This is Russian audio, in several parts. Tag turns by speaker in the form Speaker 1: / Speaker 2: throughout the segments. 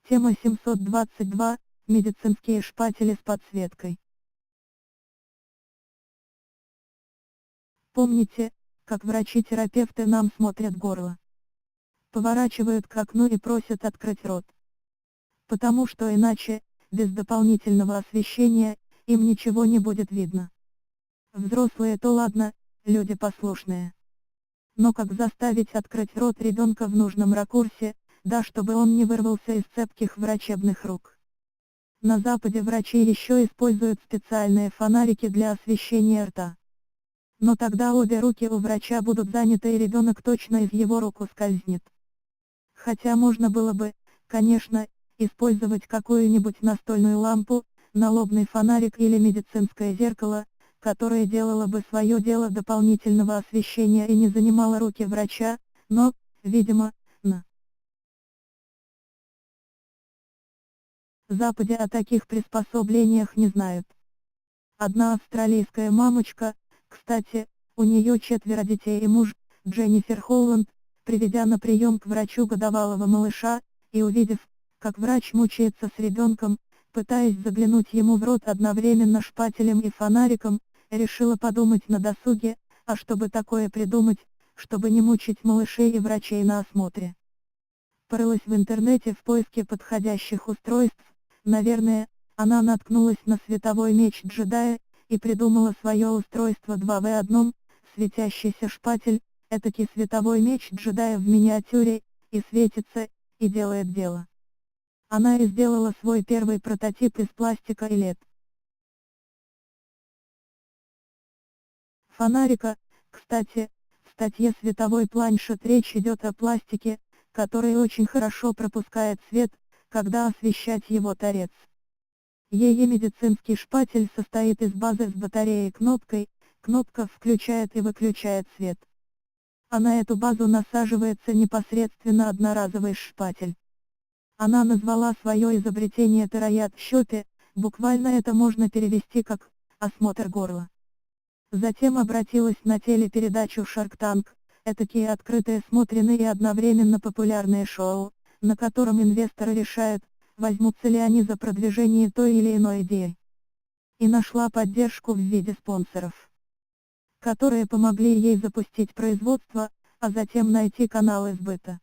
Speaker 1: Тема 722. Медицинские шпатели с подсветкой. Помните, как врачи-терапевты нам смотрят горло? Поворачивают к окну и просят открыть рот. Потому что иначе, без дополнительного освещения, им ничего не будет видно. Взрослые то ладно, люди послушные. Но как заставить открыть рот ребенка в нужном ракурсе, да чтобы он не вырвался из цепких врачебных рук? На Западе врачи еще используют специальные фонарики для освещения рта. Но тогда обе руки у врача будут заняты и ребенок точно из его рук ускользнет. Хотя можно было бы, конечно, использовать какую-нибудь настольную лампу, налобный фонарик или медицинское зеркало, которое делало бы свое дело дополнительного освещения и не занимало руки врача, но, видимо, на Западе о таких приспособлениях не знают. Одна австралийская мамочка, кстати, у нее 4 детей и муж, Дженнифер Холланд, приведя на прием к врачу годовалого малыша, и увидев, как врач мучается с ребенком, пытаясь заглянуть ему в рот одновременно шпателем и фонариком, решила подумать на досуге, а чтобы такое придумать, чтобы не мучить малышей и врачей на осмотре. Порылась в интернете в поиске подходящих устройств, наверное, она наткнулась на световой меч джедая, и придумала свое устройство 2 в 1, светящийся шпатель, этакий световой меч джедая в миниатюре, и светится, и делает дело. Она и сделала свой первый прототип из пластика и LED. Фонарика, кстати, в статье «Световой планшет» речь идет о пластике, который очень хорошо пропускает свет, когда освещать его торец. Ее медицинский шпатель состоит из базы с батареей кнопкой, кнопка включает и выключает свет. А на эту базу насаживается непосредственно одноразовый шпатель. Она назвала свое изобретение тераят щопе, буквально это можно перевести как «осмотр горла». Затем обратилась на телепередачу Shark Tank, этакие открытые смотренные и одновременно популярные шоу, на котором инвесторы решают, возьмутся ли они за продвижение той или иной идеи. И нашла поддержку в виде спонсоров, которые помогли ей запустить производство, а затем найти каналы сбыта.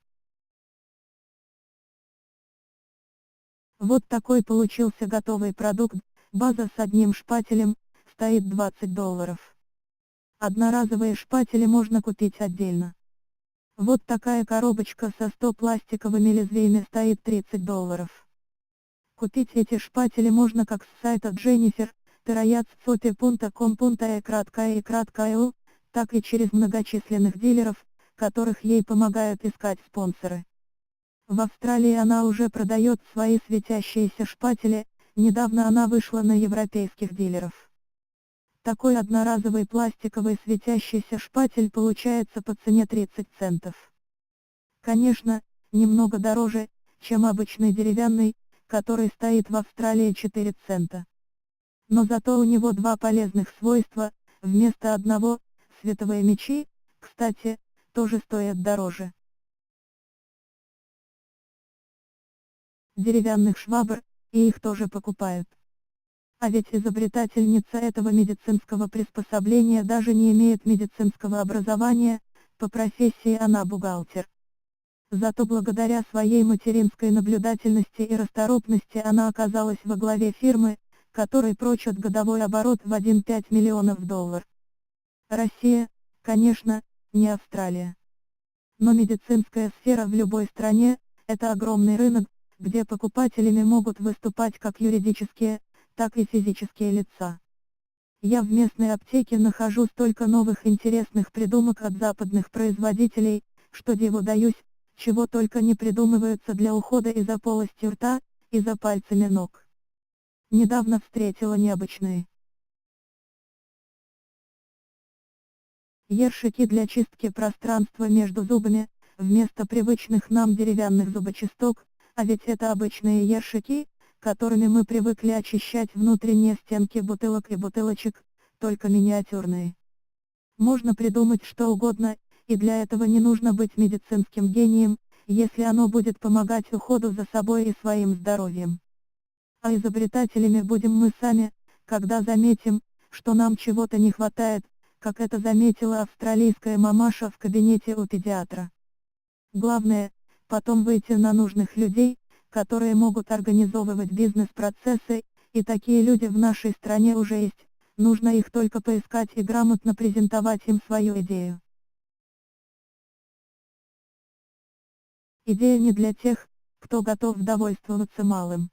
Speaker 1: Вот такой получился готовый продукт, база с одним шпателем, стоит $20. Одноразовые шпатели можно купить отдельно. Вот такая коробочка со 100 пластиковыми лезвиями стоит $30. Купить эти шпатели можно как с сайта Jennifer, terayatsope.com.ua, так и через многочисленных дилеров, которых ей помогают искать спонсоры. В Австралии она уже продает свои светящиеся шпатели, недавно она вышла на европейских дилеров. Такой одноразовый пластиковый светящийся шпатель получается по цене 30 центов. Конечно, немного дороже, чем обычный деревянный, который стоит в Австралии 4 цента. Но зато у него два полезных свойства, вместо одного, световые мечи, кстати, тоже стоят дороже деревянных швабр, и их тоже покупают. А ведь изобретательница этого медицинского приспособления даже не имеет медицинского образования, по профессии она бухгалтер. Зато благодаря своей материнской наблюдательности и расторопности она оказалась во главе фирмы, которой прочат годовой оборот в 1,5 миллионов $. Россия, конечно, не Австралия. Но медицинская сфера в любой стране – это огромный рынок, где покупателями могут выступать как юридические, так и физические лица. Я в местной аптеке нахожу столько новых интересных придумок от западных производителей, что диву даюсь, чего только не придумываются для ухода и за полостью рта, и за пальцами ног. Недавно встретила необычные ершики для чистки пространства между зубами, вместо привычных нам деревянных зубочисток, а ведь это обычные ершики, которыми мы привыкли очищать внутренние стенки бутылок и бутылочек, только миниатюрные. Можно придумать что угодно, и для этого не нужно быть медицинским гением, если оно будет помогать уходу за собой и своим здоровьем. А изобретателями будем мы сами, когда заметим, что нам чего-то не хватает, как это заметила австралийская мамаша в кабинете у педиатра. Главное, потом выйти на нужных людей, которые могут организовывать бизнес-процессы, и такие люди в нашей стране уже есть, нужно их только поискать и грамотно презентовать им свою идею. Идея не для тех, кто готов довольствоваться малым.